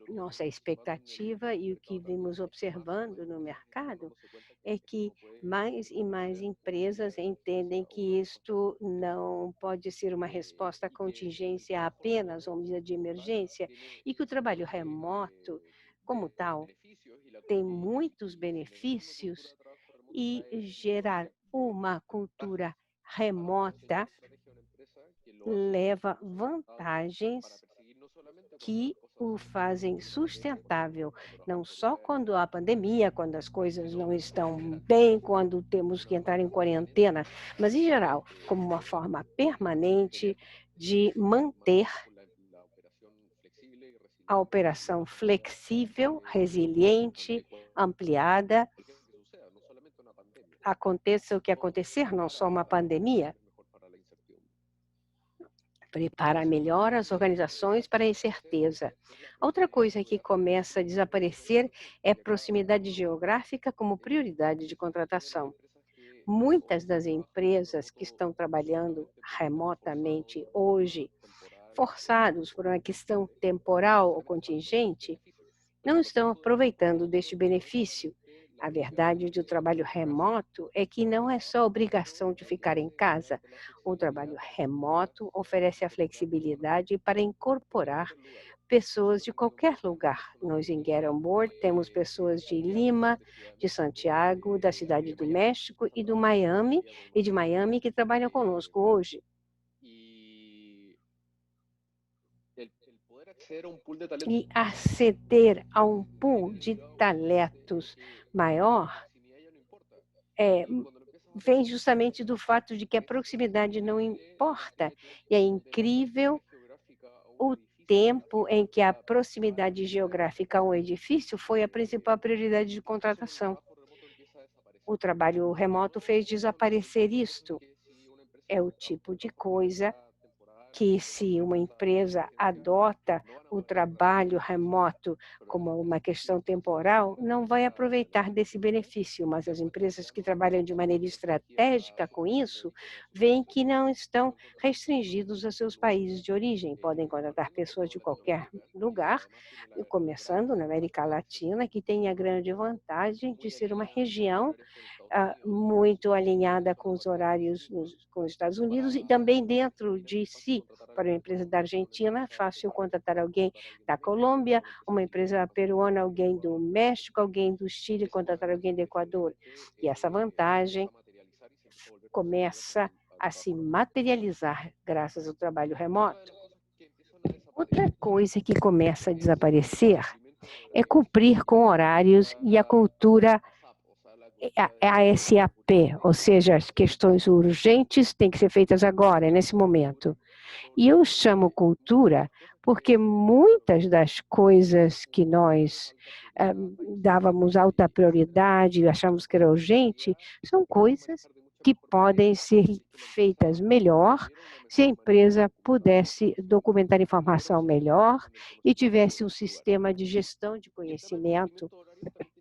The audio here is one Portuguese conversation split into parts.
Nossa expectativa e o que vimos observando no mercado é que mais e mais empresas entendem que isto não pode ser uma resposta à contingência apenas, uma medida de emergência, e que o trabalho remoto, como tal, tem muitos benefícios e gerar uma cultura remota leva vantagens que o fazem sustentável, não só quando há pandemia, quando as coisas não estão bem, quando temos que entrar em quarentena, mas em geral, como uma forma permanente de manter a operação flexível, resiliente, ampliada, aconteça o que acontecer, não só uma pandemia, prepara melhor as organizações para a incerteza. Outra coisa que começa a desaparecer é proximidade geográfica como prioridade de contratação. Muitas das empresas que estão trabalhando remotamente hoje, forçados por uma questão temporal ou contingente, não estão aproveitando deste benefício. A verdade do trabalho remoto é que não é só obrigação de ficar em casa. O trabalho remoto oferece a flexibilidade para incorporar pessoas de qualquer lugar. Nós em Get On Board temos pessoas de Lima, de Santiago, da cidade do México e de Miami que trabalham conosco hoje. E aceder a um pool de talentos maior vem justamente do fato de que a proximidade não importa. E é incrível o tempo em que a proximidade geográfica a um edifício foi a principal prioridade de contratação. O trabalho remoto fez desaparecer isto. É o tipo de coisa que, se uma empresa adota o trabalho remoto como uma questão temporal, não vai aproveitar desse benefício, mas as empresas que trabalham de maneira estratégica com isso, veem que não estão restringidos a seus países de origem, podem contratar pessoas de qualquer lugar, começando na América Latina, que tem a grande vantagem de ser uma região muito alinhada com os horários com os Estados Unidos e também dentro de si. Para uma empresa da Argentina, é fácil contratar alguém da Colômbia, uma empresa peruana, alguém do México, alguém do Chile, contratar alguém do Equador. E essa vantagem começa a se materializar graças ao trabalho remoto. Outra coisa que começa a desaparecer é cumprir com horários e a cultura ASAP, ou seja, as questões urgentes têm que ser feitas agora, nesse momento. E eu chamo cultura porque muitas das coisas que nós dávamos alta prioridade e achamos que era urgente, são coisas que podem ser feitas melhor se a empresa pudesse documentar informação melhor e tivesse um sistema de gestão de conhecimento.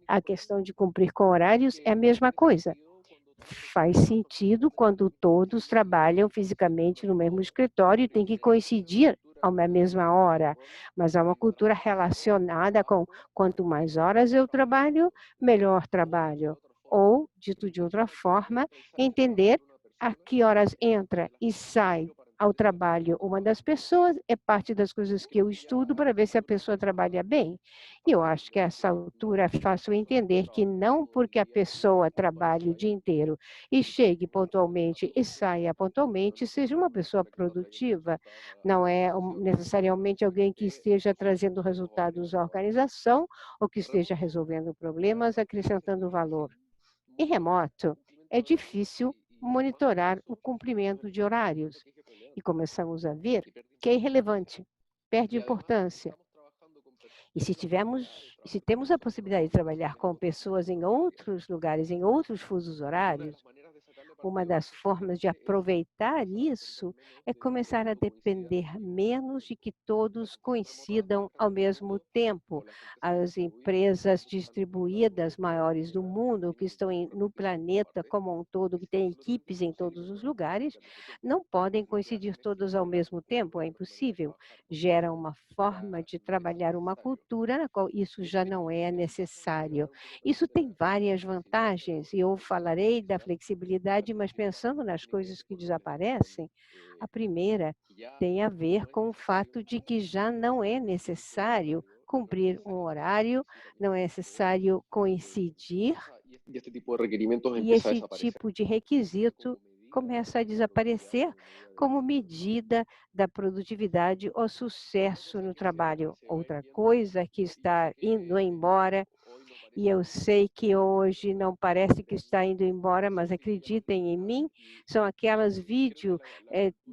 A questão de cumprir com horários é a mesma coisa. Faz sentido quando todos trabalham fisicamente no mesmo escritório e tem que coincidir a mesma hora, mas há uma cultura relacionada com quanto mais horas eu trabalho, melhor trabalho. Ou, dito de outra forma, entender a que horas entra e sai ao trabalho uma das pessoas é parte das coisas que eu estudo para ver se a pessoa trabalha bem. E eu acho que a essa altura é fácil entender que não porque a pessoa trabalhe o dia inteiro e chegue pontualmente e saia pontualmente, seja uma pessoa produtiva. Não é necessariamente alguém que esteja trazendo resultados à organização ou que esteja resolvendo problemas, acrescentando valor. Em remoto, é difícil monitorar o cumprimento de horários e começamos a ver que é irrelevante, perde importância. E se temos a possibilidade de trabalhar com pessoas em outros lugares, em outros fusos horários, Uma das formas de aproveitar isso é começar a depender menos de que todos coincidam ao mesmo tempo. As empresas distribuídas maiores do mundo, que estão no planeta como um todo, que têm equipes em todos os lugares, não podem coincidir todos ao mesmo tempo, é impossível. Gera uma forma de trabalhar uma cultura na qual isso já não é necessário. Isso tem várias vantagens, e eu falarei da flexibilidade, mas pensando nas coisas que desaparecem, a primeira tem a ver com o fato de que já não é necessário cumprir um horário, não é necessário coincidir, Y este tipo de requerimientos e empieza a esse desaparecer tipo de requisito começa a desaparecer como medida da produtividade ou sucesso no trabalho. Outra coisa que está indo embora, e eu sei que hoje não parece que está indo embora, mas acreditem em mim, são aquelas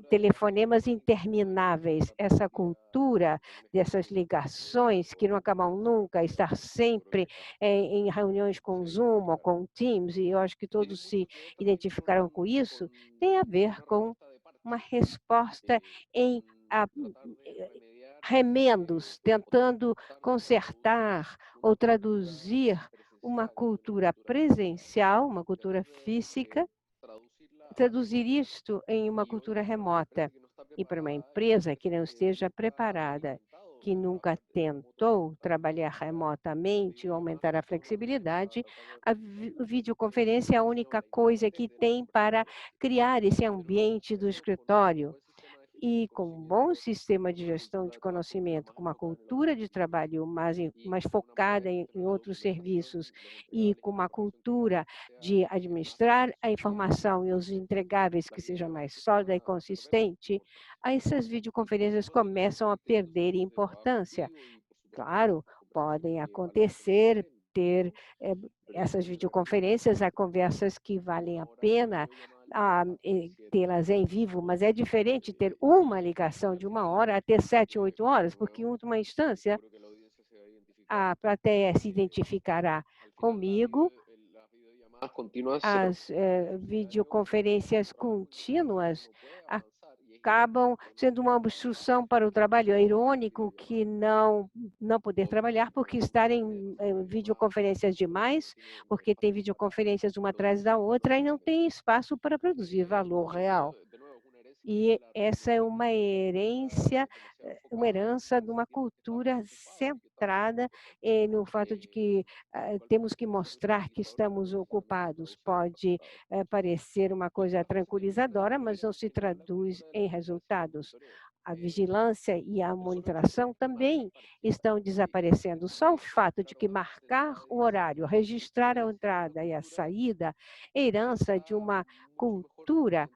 telefonemas intermináveis. Essa cultura dessas ligações que não acabam nunca, estar sempre em reuniões com Zoom ou com Teams, e eu acho que todos se identificaram com isso, tem a ver com uma resposta em ah, remendos, tentando consertar ou traduzir uma cultura presencial, uma cultura física, traduzir isto em uma cultura remota. E para uma empresa que não esteja preparada, que nunca tentou trabalhar remotamente ou aumentar a flexibilidade, a videoconferência é a única coisa que tem para criar esse ambiente do escritório. E com um bom sistema de gestão de conhecimento, com uma cultura de trabalho mais focada em outros serviços e com uma cultura de administrar a informação e os entregáveis que seja mais sólida e consistente, essas videoconferências começam a perder importância. Claro, podem acontecer, ter essas videoconferências, há conversas que valem a pena tê-las em vivo, mas é diferente ter uma ligação de 1 hora a ter 7, 8 horas, porque em última instância a plateia se identificará comigo, más continuas se as videoconferências contínuas acabam sendo uma obstrução para o trabalho. É irônico que não poder trabalhar porque estar em videoconferências demais, porque tem videoconferências uma atrás da outra e não tem espaço para produzir valor real. E essa é uma herança de uma cultura centrada no fato de que temos que mostrar que estamos ocupados. Pode parecer uma coisa tranquilizadora, mas não se traduz em resultados. A vigilância e a monitoração também estão desaparecendo. Só o fato de que marcar o horário, registrar a entrada e a saída, é herança de uma cultura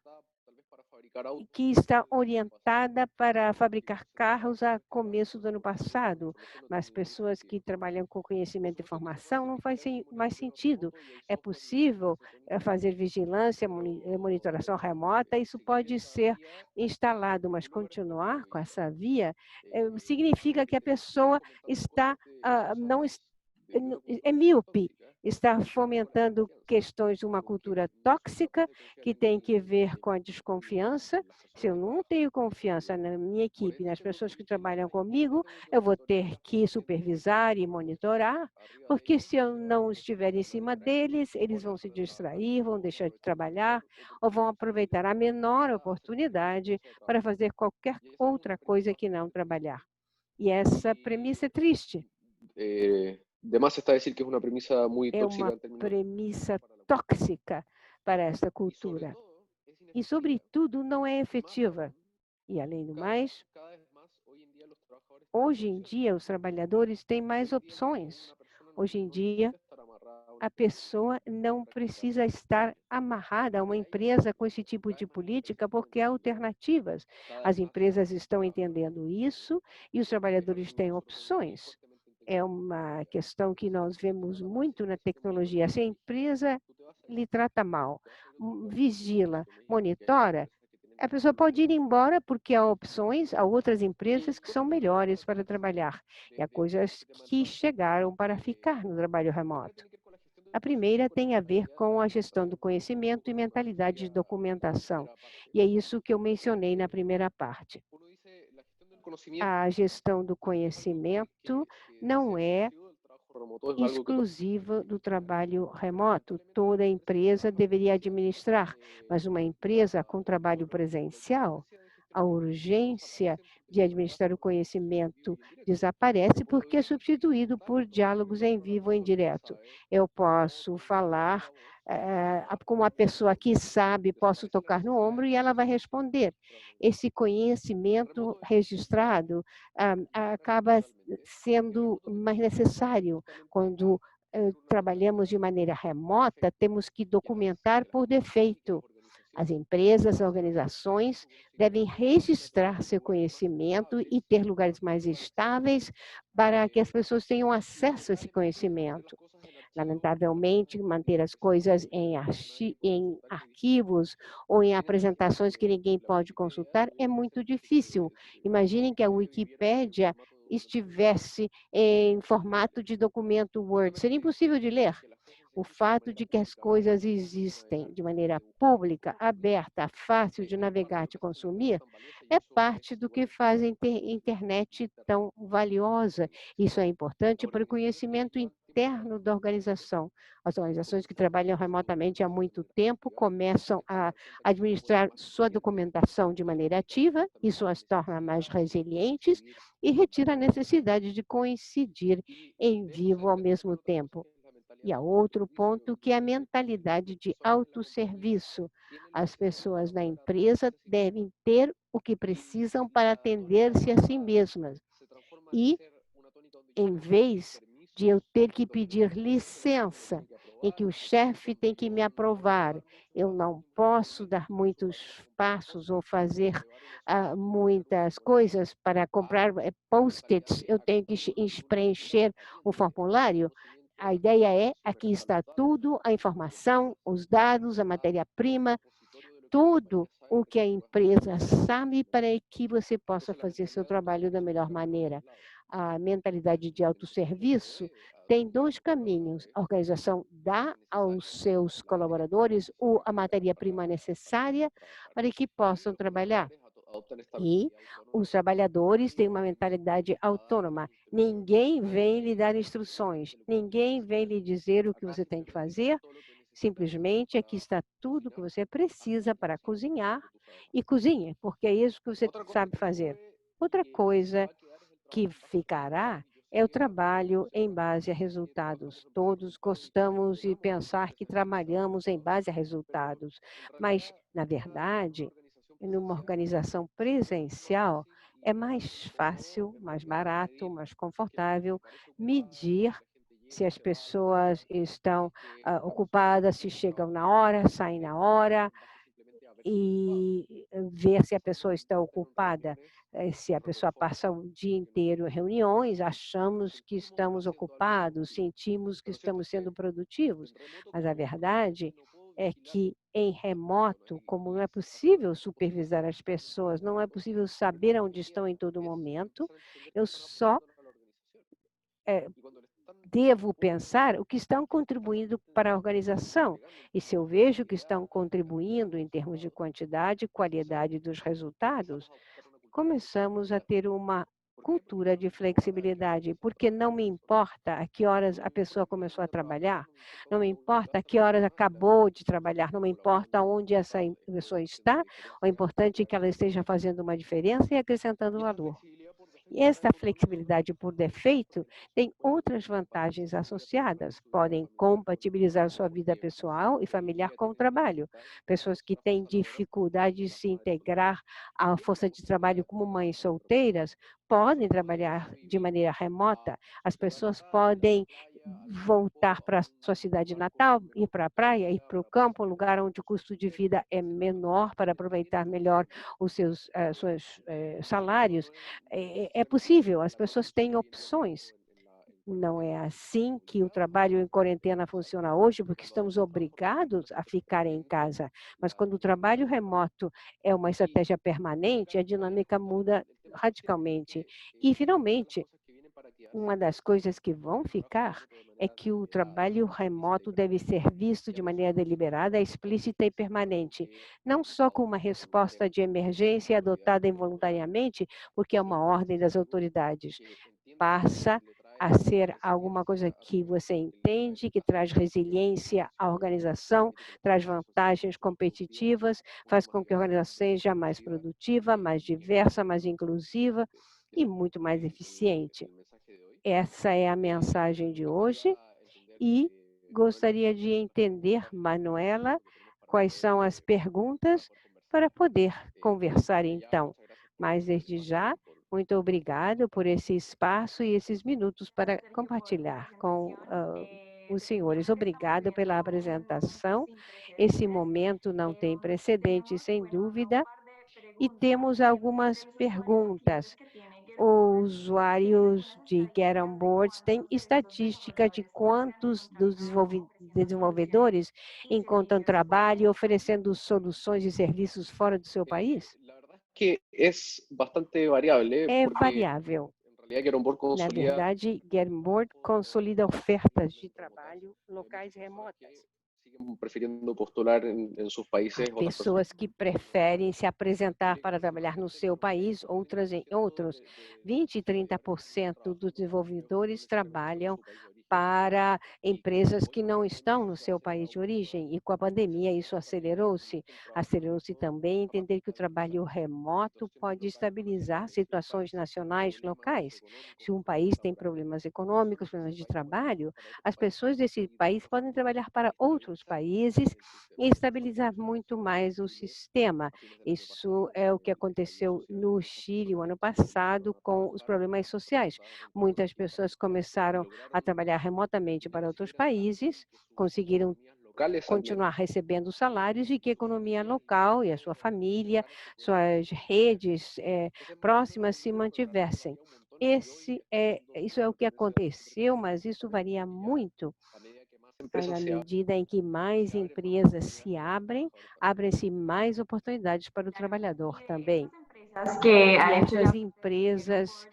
que está orientada para fabricar carros a começo do ano passado, mas pessoas que trabalham com conhecimento e informação não faz mais sentido. É possível fazer vigilância, monitoração remota, isso pode ser instalado, mas continuar com essa via significa que a pessoa está, não é míope, está fomentando questões de uma cultura tóxica que tem que ver com a desconfiança. Se eu não tenho confiança na minha equipe, nas pessoas que trabalham comigo, eu vou ter que supervisar e monitorar, porque se eu não estiver em cima deles, eles vão se distrair, vão deixar de trabalhar ou vão aproveitar a menor oportunidade para fazer qualquer outra coisa que não trabalhar. E essa premissa é triste. De más está decir que es una premisa muy É tóxica uma en términos premissa tóxica para esta cultura e, sobretudo, não é efetiva. E, além do mais, hoje em dia os trabalhadores têm mais opções. Hoje em dia, a pessoa não precisa estar amarrada a uma empresa com esse tipo de política, porque há alternativas. As empresas estão entendendo isso e os trabalhadores têm opções. É uma questão que nós vemos muito na tecnologia. Se a empresa lhe trata mal, vigila, monitora, a pessoa pode ir embora porque há opções, há outras empresas que são melhores para trabalhar. E há coisas que chegaram para ficar no trabalho remoto. A primeira tem a ver com a gestão do conhecimento e mentalidade de documentação. E é isso que eu mencionei na primeira parte. A gestão do conhecimento não é exclusiva do trabalho remoto. Toda empresa deveria administrar, mas uma empresa com trabalho presencial, a urgência de administrar o conhecimento desaparece porque é substituído por diálogos em vivo ou em direto. Eu posso falar com uma pessoa que sabe, posso tocar no ombro e ela vai responder. Esse conhecimento registrado acaba sendo mais necessário quando trabalhamos de maneira remota, temos que documentar por defeito. As empresas, as organizações devem registrar seu conhecimento e ter lugares mais estáveis para que as pessoas tenham acesso a esse conhecimento. Lamentavelmente, manter as coisas em arquivos ou em apresentações que ninguém pode consultar é muito difícil. Imaginem que a Wikipédia estivesse em formato de documento Word. Seria impossível de ler. O fato de que as coisas existem de maneira pública, aberta, fácil de navegar e consumir, é parte do que faz a internet tão valiosa. Isso é importante para o conhecimento interno da organização. As organizações que trabalham remotamente há muito tempo começam a administrar sua documentação de maneira ativa, isso as torna mais resilientes e retira a necessidade de coincidir em vivo ao mesmo tempo. E há outro ponto que é a mentalidade de autosserviço. As pessoas na empresa devem ter o que precisam para atender-se a si mesmas. E, em vez de eu ter que pedir licença, em que o chefe tem que me aprovar, eu não posso dar muitos passos ou fazer muitas coisas para comprar post-its, eu tenho que preencher o formulário. A ideia é, aqui está tudo, a informação, os dados, a matéria-prima, tudo o que a empresa sabe para que você possa fazer seu trabalho da melhor maneira. A mentalidade de autosserviço tem dois caminhos. A organização dá aos seus colaboradores a matéria-prima necessária para que possam trabalhar. E os trabalhadores têm uma mentalidade autônoma. Ninguém vem lhe dar instruções, ninguém vem lhe dizer o que você tem que fazer. Simplesmente aqui está tudo que você precisa para cozinhar e cozinhe, porque é isso que você sabe fazer. Outra coisa que ficará é o trabalho em base a resultados. Todos gostamos de pensar que trabalhamos em base a resultados, mas, na verdade, numa organização presencial, é mais fácil, mais barato, mais confortável medir se as pessoas estão ocupadas, se chegam na hora, saem na hora, e ver se a pessoa está ocupada. Se a pessoa passa o dia inteiro em reuniões, achamos que estamos ocupados, sentimos que estamos sendo produtivos, mas a verdade é que em remoto, como não é possível supervisar as pessoas, não é possível saber onde estão em todo momento, eu só devo pensar o que estão contribuindo para a organização. E se eu vejo que estão contribuindo em termos de quantidade e qualidade dos resultados, começamos a ter uma cultura de flexibilidade, porque não me importa a que horas a pessoa começou a trabalhar, não me importa a que horas acabou de trabalhar, não me importa onde essa pessoa está, o importante é que ela esteja fazendo uma diferença e acrescentando valor. E esta flexibilidade por defeito tem outras vantagens associadas. Podem compatibilizar sua vida pessoal e familiar com o trabalho. Pessoas que têm dificuldade de se integrar à força de trabalho como mães solteiras podem trabalhar de maneira remota. As pessoas podem voltar para a sua cidade natal, ir para a praia, ir para o campo, um lugar onde o custo de vida é menor para aproveitar melhor os seus salários. É possível, as pessoas têm opções. Não é assim que o trabalho em quarentena funciona hoje, porque estamos obrigados a ficar em casa. Mas quando o trabalho remoto é uma estratégia permanente, a dinâmica muda radicalmente. E, finalmente, uma das coisas que vão ficar é que o trabalho remoto deve ser visto de maneira deliberada, explícita e permanente, não só como uma resposta de emergência adotada involuntariamente, porque é uma ordem das autoridades. Passa a ser alguma coisa que você entende, que traz resiliência à organização, traz vantagens competitivas, faz com que a organização seja mais produtiva, mais diversa, mais inclusiva e muito mais eficiente. Essa é a mensagem de hoje e gostaria de entender, Manuela, quais são as perguntas para poder conversar então. Mas desde já, muito obrigado por esse espaço e esses minutos para compartilhar com os senhores. Obrigado pela apresentação. Esse momento não tem precedente, sem dúvida, e temos algumas perguntas. Os usuários de Get On Board têm estatística de quantos dos desenvolvedores encontram trabalho oferecendo soluções e serviços fora do seu país? Que es bastante variable É porque variável. en realidad Get On Board Na consolida verdade, Get On Board consolida ofertas de trabalho locais remotas. siguen prefiriendo postular en sus Há países otras personas. pessoas que preferem se apresentar para trabalhar no seu país, outras em outros. 20 e 30% dos desenvolvedores trabalham para empresas que não estão no seu país de origem. E com a pandemia isso acelerou-se. Acelerou-se também entender que o trabalho remoto pode estabilizar situações nacionais, locais. Se um país tem problemas econômicos, problemas de trabalho, as pessoas desse país podem trabalhar para outros países e estabilizar muito mais o sistema. Isso é o que aconteceu no Chile o ano passado com os problemas sociais. Muitas pessoas começaram a trabalhar remotamente para outros países, conseguiram continuar recebendo salários e que a economia local e a sua família, suas redes próximas se mantivessem. Isso é o que aconteceu, mas isso varia muito na medida em que mais empresas se abrem, abrem-se mais oportunidades para o trabalhador também. Que E han hecho essas ya empresas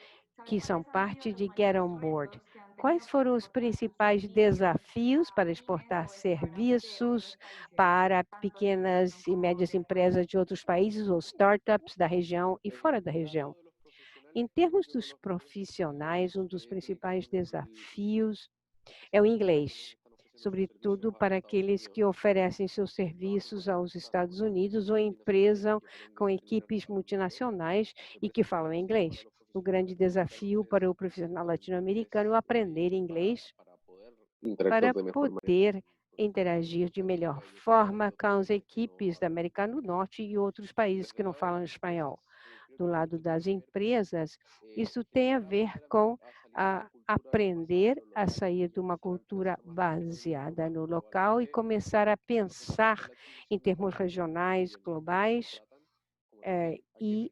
que são parte de Get On Board, quais foram os principais desafios para exportar serviços para pequenas e médias empresas de outros países ou startups da região e fora da região? Em termos dos profissionais, um dos principais desafios é o inglês, sobretudo para aqueles que oferecem seus serviços aos Estados Unidos ou empresas com equipes multinacionais e que falam inglês. O grande desafio para o profissional latino-americano é aprender inglês para poder interagir de melhor forma com as equipes da América do Norte e outros países que não falam espanhol. Do lado das empresas, isso tem a ver com aprender a sair de uma cultura baseada no local e começar a pensar em termos regionais, globais, e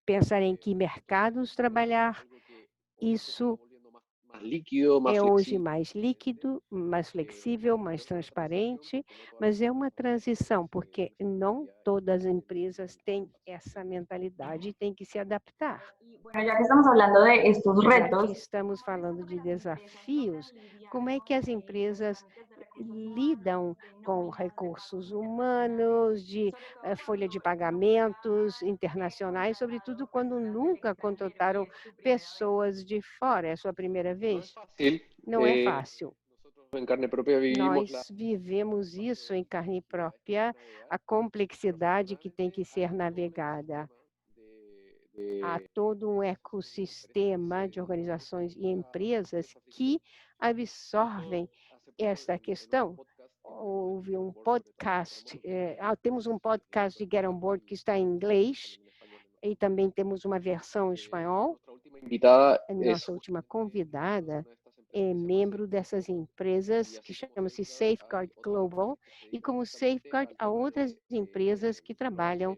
pensar em que mercados trabalhar. Isso é hoje mais líquido, mais flexível, mais transparente, mas é uma transição, porque não todas as empresas têm essa mentalidade e têm que se adaptar. Bueno, ya que estamos hablando de estos Já que retos, estamos falando de desafios, como é que as empresas lidam com recursos humanos, de folha de pagamentos internacionais, sobretudo quando nunca contrataram pessoas de fora? É a sua primeira vez? Não é fácil. En carne propia vivimos Nós vivemos isso em carne própria, a complexidade que tem que ser navegada. Há todo um ecossistema de organizações e empresas que absorvem esta questão. Houve um podcast, temos um podcast de Get On Board que está em inglês e também temos uma versão em espanhol. A nossa última convidada é membro dessas empresas que chama-se Safeguard Global e como Safeguard há outras empresas que trabalham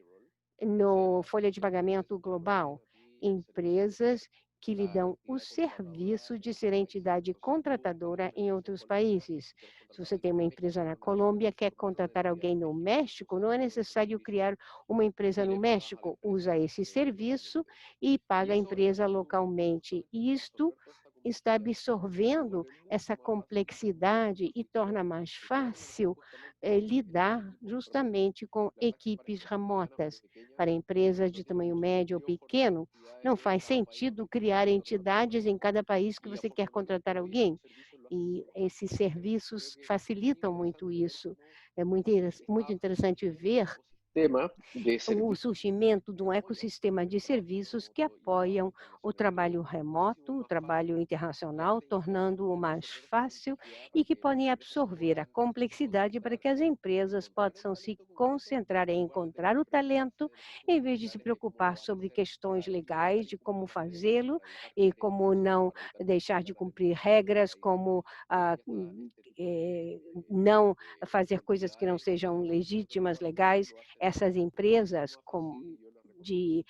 no folha de pagamento global, empresas que lhe dão o serviço de ser entidade contratadora em outros países. Se você tem uma empresa na Colômbia, quer contratar alguém no México, não é necessário criar uma empresa no México. Usa esse serviço e paga a empresa localmente. Isto está absorvendo essa complexidade e torna mais fácil lidar justamente com equipes remotas. Para empresas de tamanho médio ou pequeno, não faz sentido criar entidades em cada país que você quer contratar alguém. E esses serviços facilitam muito isso. É muito interessante ver Tema de o servicio. surgimento de um ecossistema de serviços que apoiam o trabalho remoto, o trabalho internacional, tornando-o mais fácil e que podem absorver a complexidade para que as empresas possam se concentrar em encontrar o talento, em vez de se preocupar sobre questões legais de como fazê-lo e como não deixar de cumprir regras, como não fazer coisas que não sejam legítimas, legais. Essas empresas de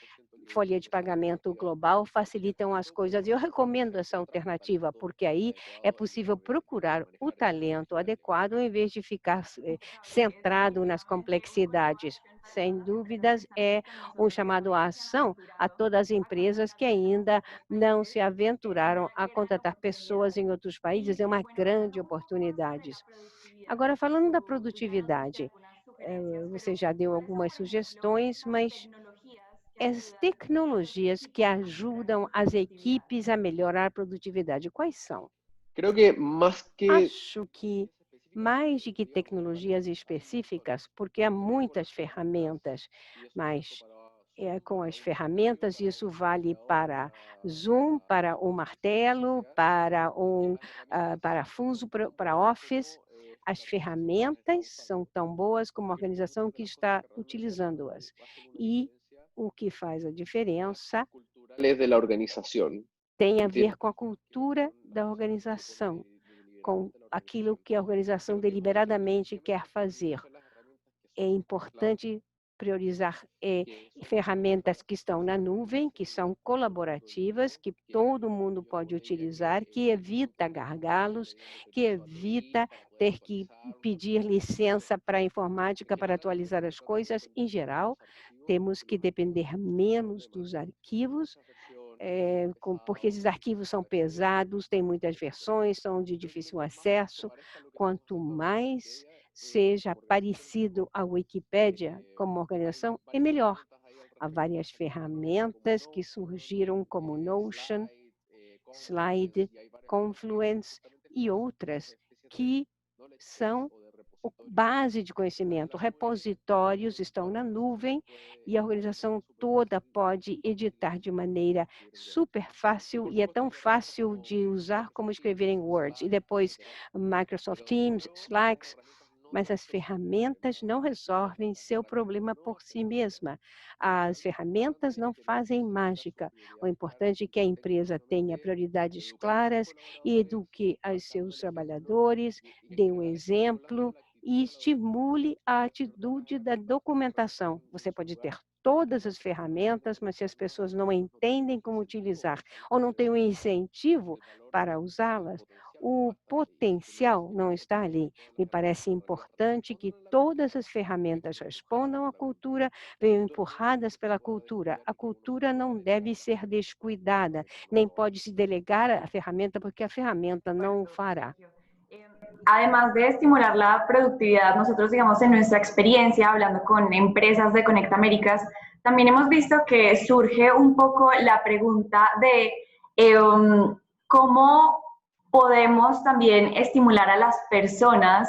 folha de pagamento global facilitam as coisas. Eu recomendo essa alternativa, porque aí é possível procurar o talento adequado em vez de ficar centrado nas complexidades. Sem dúvidas, é um chamado à ação a todas as empresas que ainda não se aventuraram a contratar pessoas em outros países. É uma grande oportunidade. Agora, falando da produtividade, você já deu algumas sugestões, mas as tecnologias que ajudam as equipes a melhorar a produtividade, quais são? Creo que más que Acho que mais de que tecnologias específicas, porque há muitas ferramentas, mas com as ferramentas, isso vale para Zoom, para um martelo, para um parafuso, para Office. As ferramentas são tão boas como a organização que está utilizando-as. E o que faz a diferença de la organización. tem a ver com a cultura da organização, com aquilo que a organização deliberadamente quer fazer. É importante priorizar ferramentas que estão na nuvem, que são colaborativas, que todo mundo pode utilizar, que evita gargalos, que evita ter que pedir licença para a informática para atualizar as coisas. Em geral, temos que depender menos dos arquivos, porque esses arquivos são pesados, têm muitas versões, são de difícil acesso. Quanto mais seja parecido à Wikipédia como organização, é melhor. Há várias ferramentas que surgiram como Notion, Slide, Confluence e outras que são base de conhecimento. Repositórios estão na nuvem e a organização toda pode editar de maneira super fácil, e é tão fácil de usar como escrever em Word. E depois Microsoft Teams, Slack, mas as ferramentas não resolvem seu problema por si mesma. As ferramentas não fazem mágica. O importante é que a empresa tenha prioridades claras e eduque os seus trabalhadores, dê um exemplo e estimule a atitude da documentação. Você pode ter todas as ferramentas, mas se as pessoas não entendem como utilizar ou não têm um incentivo para usá-las, o potencial não está ali. Me parece importante que todas as ferramentas respondam à cultura, venham empurradas pela cultura. A cultura não deve ser descuidada, nem pode se delegar a ferramenta, porque a ferramenta não o fará. Además de estimular la productividad, nosotros, digamos, en nuestra experiencia, hablando con empresas de Conecta Américas, también hemos visto que surge un poco la pregunta de cómo podemos también estimular a las personas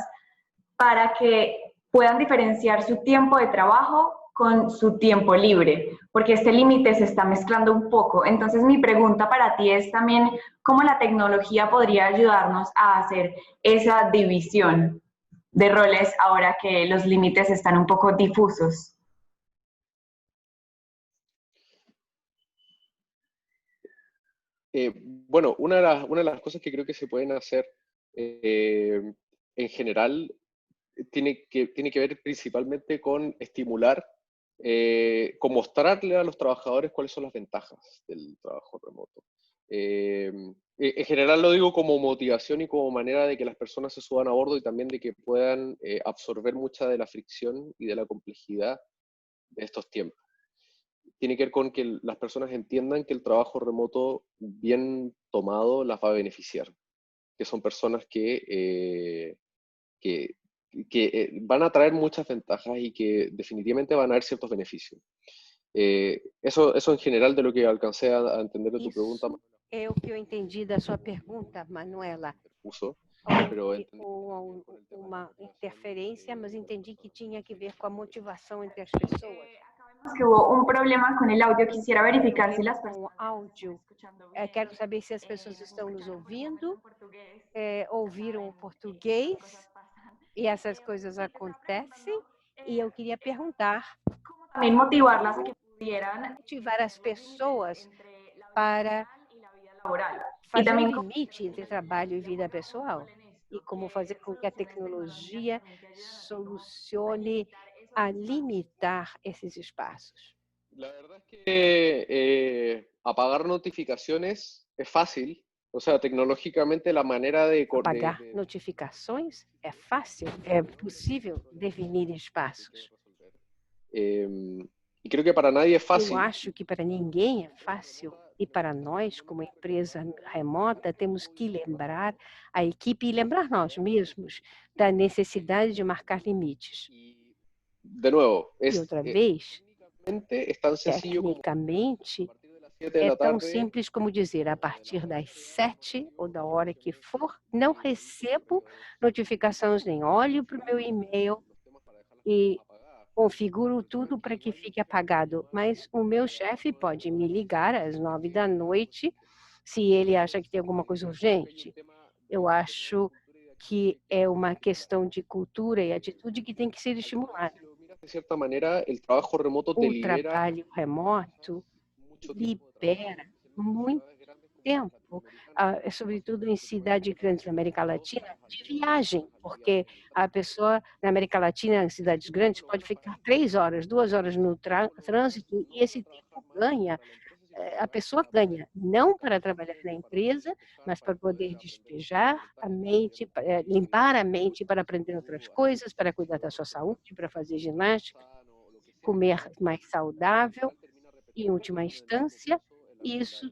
para que puedan diferenciar su tiempo de trabajo con su tiempo libre, porque este límite se está mezclando un poco. Entonces, mi pregunta para ti es también cómo la tecnología podría ayudarnos a hacer esa división de roles ahora que los límites están un poco difusos. Bueno, una de las cosas que creo que se pueden hacer en general tiene que ver principalmente con estimular, con mostrarle a los trabajadores cuáles son las ventajas del trabajo remoto. En general lo digo como motivación y como manera de que las personas se suban a bordo y también de que puedan absorber mucha de la fricción y de la complejidad de estos tiempos. Tiene que ver con que las personas entiendan que el trabajo remoto bien tomado las va a beneficiar, que son personas que, van a traer muchas ventajas y que definitivamente van a haber ciertos beneficios. Eso en general de lo que alcancé a entender de tu pregunta. Isso é o que eu entendi da sua pergunta, Manuela. Uso, pero Houve uma interferência, mas entendi que tinha que ver com a motivação entre as pessoas. Que hubo un problema con el audio. Quisiera verificar si las Com o personas áudio. Quero saber se as pessoas estão nos ouvindo, ouviram o português, e essas coisas acontecem. E eu queria perguntar, también motivarlas a que pudieran motivar as pessoas para laboral. Y fazer um también limite entre trabalho e vida pessoal. E como fazer com que a tecnologia solucione a limitar esses espaços. la verdad es que apagar notificaciones es fácil. O sea, tecnológicamente la manera de... Apagar notificações é fácil, é possível definir espaços. Y creo que para nadie es Eu fácil. acho que para ninguém é fácil. E para nós, como empresa remota, temos que lembrar a equipe e lembrar nós mesmos da necessidade de marcar limites. De nuevo, E outra vez, es tan sencillo como tecnicamente, a partir de las 7 de é la tão tarde, simples como dizer, a partir das 7 ou da hora que for, não recebo notificações nem olho para o meu e-mail e configuro tudo para que fique apagado. Mas o meu chefe pode me ligar às 9 da noite se ele acha que tem alguma coisa urgente. Eu acho que é uma questão de cultura e atitude que tem que ser estimulada. de cierta manera, el trabajo remoto te O libera trabalho remoto mucho tiempo de libera muito tempo, sobretudo em cidades grandes da América Latina, de viagem, porque a pessoa na América Latina, em cidades grandes, pode ficar 3 horas, 2 horas no trânsito, e esse tempo a pessoa ganha, não para trabalhar na empresa, mas para poder despejar a mente, limpar a mente para aprender outras coisas, para cuidar da sua saúde, para fazer ginástica, comer mais saudável, e, em última instância, isso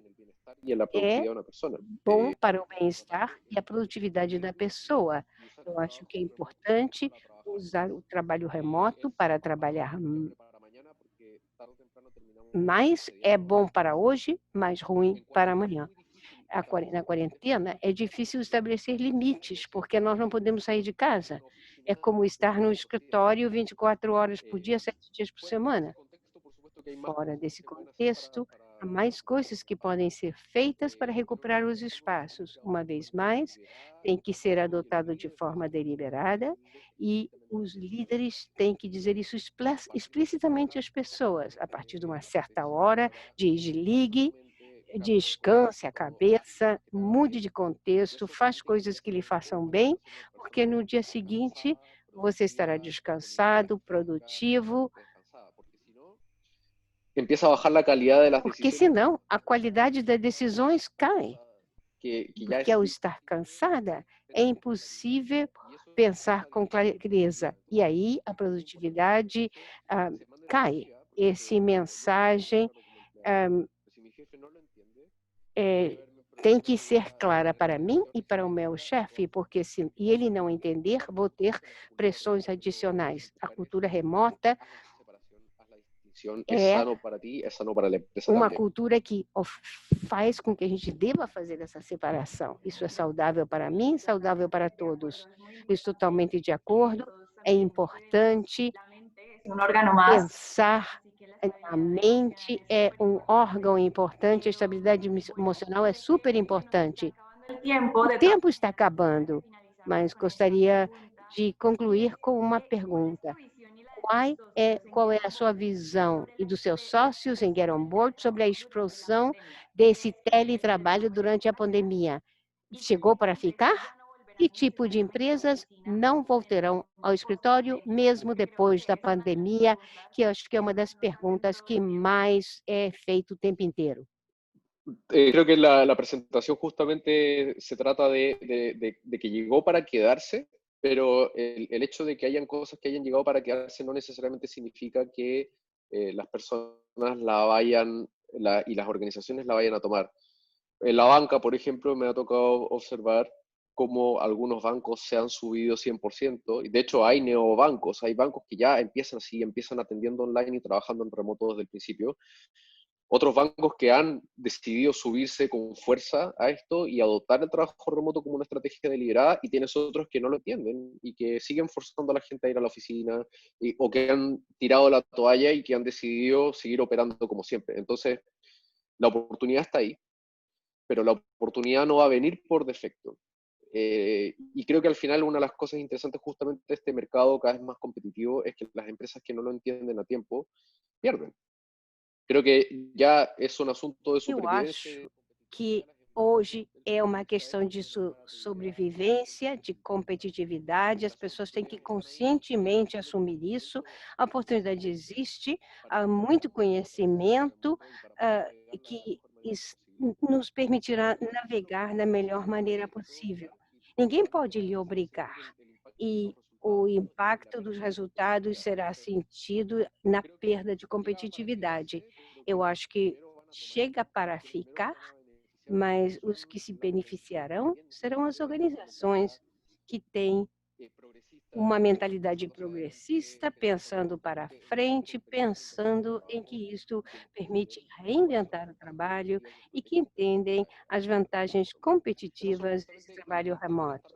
y en la productividad de una persona. bom para o bem-estar e a produtividade da pessoa. Eu acho que é importante usar o trabalho remoto para trabalhar mais, é bom para hoje, mas ruim para amanhã. Na quarentena, é difícil estabelecer limites, porque nós não podemos sair de casa. É como estar no escritório 24 horas por dia, 7 dias por semana. Fora desse contexto, há mais coisas que podem ser feitas para recuperar os espaços. Uma vez mais, tem que ser adotado de forma deliberada e os líderes têm que dizer isso explicitamente às pessoas. A partir de uma certa hora, desligue, descanse a cabeça, mude de contexto, faz coisas que lhe façam bem, porque no dia seguinte você estará descansado, produtivo, Empieza a bajar la calidad de las porque decisiones senão a qualidade das decisões cai. que ya Porque ao estar cansada, é impossível pensar com clareza. E aí a produtividade cai. Essa mensagem tem que ser clara para mim e para o meu chefe, porque se ele não entender, vou ter pressões adicionais. A cultura remota es sano para ti, es sano para la empresa uma también. cultura que faz com que a gente deva fazer essa separação. Isso é saudável para mim, saudável para todos. Estou totalmente de acordo. É importante un órgano más. pensar na mente, é um órgão importante, a estabilidade emocional é super importante. O tempo está acabando, mas gostaria de concluir com uma pergunta. Qual é a sua visão e dos seus sócios em Get On Board sobre a explosão desse teletrabalho durante a pandemia? Chegou para ficar? Que tipo de empresas não voltarão ao escritório mesmo depois da pandemia? Que eu acho que é uma das perguntas que mais é feita o tempo inteiro. Creo que la presentación justamente se trata de que llegó para quedarse, pero el hecho de que hayan cosas que hayan llegado para quedarse no necesariamente significa que las personas y las organizaciones la vayan a tomar. En la banca, por ejemplo, me ha tocado observar cómo algunos bancos se han subido 100%, y de hecho hay neobancos, hay bancos que ya empiezan así, empiezan atendiendo online y trabajando en remoto desde el principio. Otros bancos que han decidido subirse con fuerza a esto y adoptar el trabajo remoto como una estrategia deliberada, y tienes otros que no lo entienden y que siguen forzando a la gente a ir a la oficina, o que han tirado la toalla y que han decidido seguir operando como siempre. Entonces, la oportunidad está ahí, pero la oportunidad no va a venir por defecto. Y creo que al final una de las cosas interesantes justamente de este mercado cada vez más competitivo es que las empresas que no lo entienden a tiempo pierden. Creo que ya es un asunto de Eu supervivencia. acho que hoje é uma questão de sobrevivência, de competitividade, as pessoas têm que conscientemente assumir isso. A oportunidade existe, há muito conhecimento que nos permitirá navegar da melhor maneira possível. Ninguém pode lhe obrigar, e o impacto dos resultados será sentido na perda de competitividade. Eu acho que chega para ficar, mas os que se beneficiarão serão as organizações que têm uma mentalidade progressista, pensando para frente, pensando em que isto permite reinventar o trabalho e que entendem as vantagens competitivas desse trabalho remoto.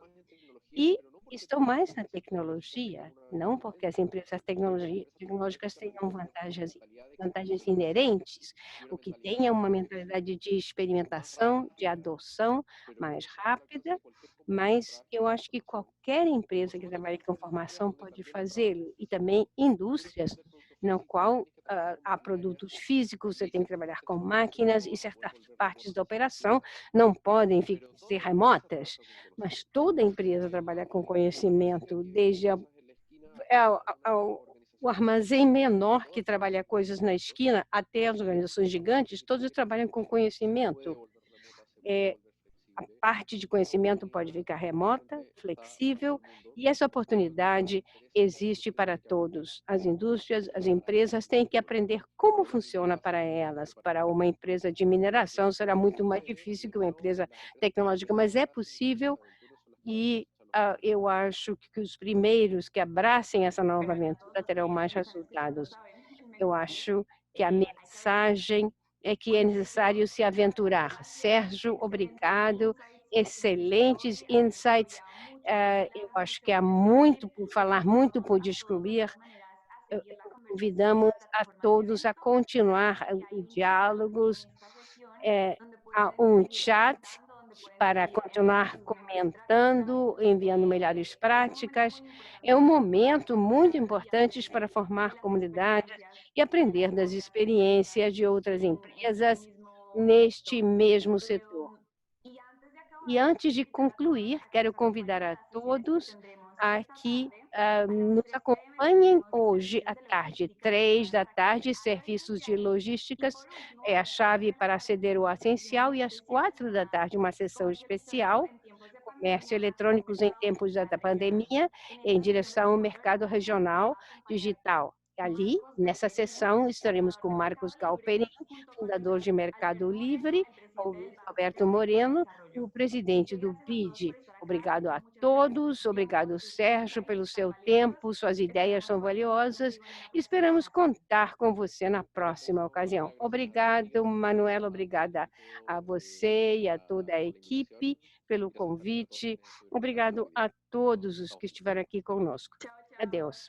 E estão mais na tecnologia, não porque as empresas tecnológicas tenham vantagens inerentes, o que tem é uma mentalidade de experimentação, de adoção mais rápida, mas eu acho que qualquer empresa que trabalhe com formação pode fazê-lo, e também indústrias na qual há produtos físicos, você tem que trabalhar com máquinas e certas partes da operação não podem ser remotas, mas toda empresa trabalha com conhecimento, desde o armazém menor que trabalha coisas na esquina até as organizações gigantes, todos trabalham com conhecimento. A parte de conhecimento pode ficar remota, flexível, e essa oportunidade existe para todos. As indústrias, as empresas têm que aprender como funciona para elas. Para uma empresa de mineração será muito mais difícil que uma empresa tecnológica, mas é possível, e eu acho que os primeiros que abracem essa nova aventura terão mais resultados. Eu acho que a mensagem é que é necessário se aventurar. Sérgio, obrigado. Excelentes insights. Eu acho que há muito por falar, muito por descobrir. Convidamos a todos a continuar os diálogos. Há um chat para continuar comentando, enviando melhores práticas. É um momento muito importante para formar comunidades e aprender das experiências de outras empresas neste mesmo setor. E antes de concluir, quero convidar a todos a que nos acompanhem hoje à tarde, 15h, serviços de logísticas é a chave para aceder ao essencial, e às 16h, uma sessão especial, comércio eletrônicos em tempos da pandemia, em direção ao mercado regional digital. Ali, nessa sessão, estaremos com Marcos Galperin, fundador de Mercado Livre, o Luiz Roberto Moreno, o presidente do BID. Obrigado a todos, obrigado, Sérgio, pelo seu tempo, suas ideias são valiosas. Esperamos contar com você na próxima ocasião. Obrigado, Manuela, obrigada a você e a toda a equipe pelo convite. Obrigado a todos os que estiveram aqui conosco. Adeus.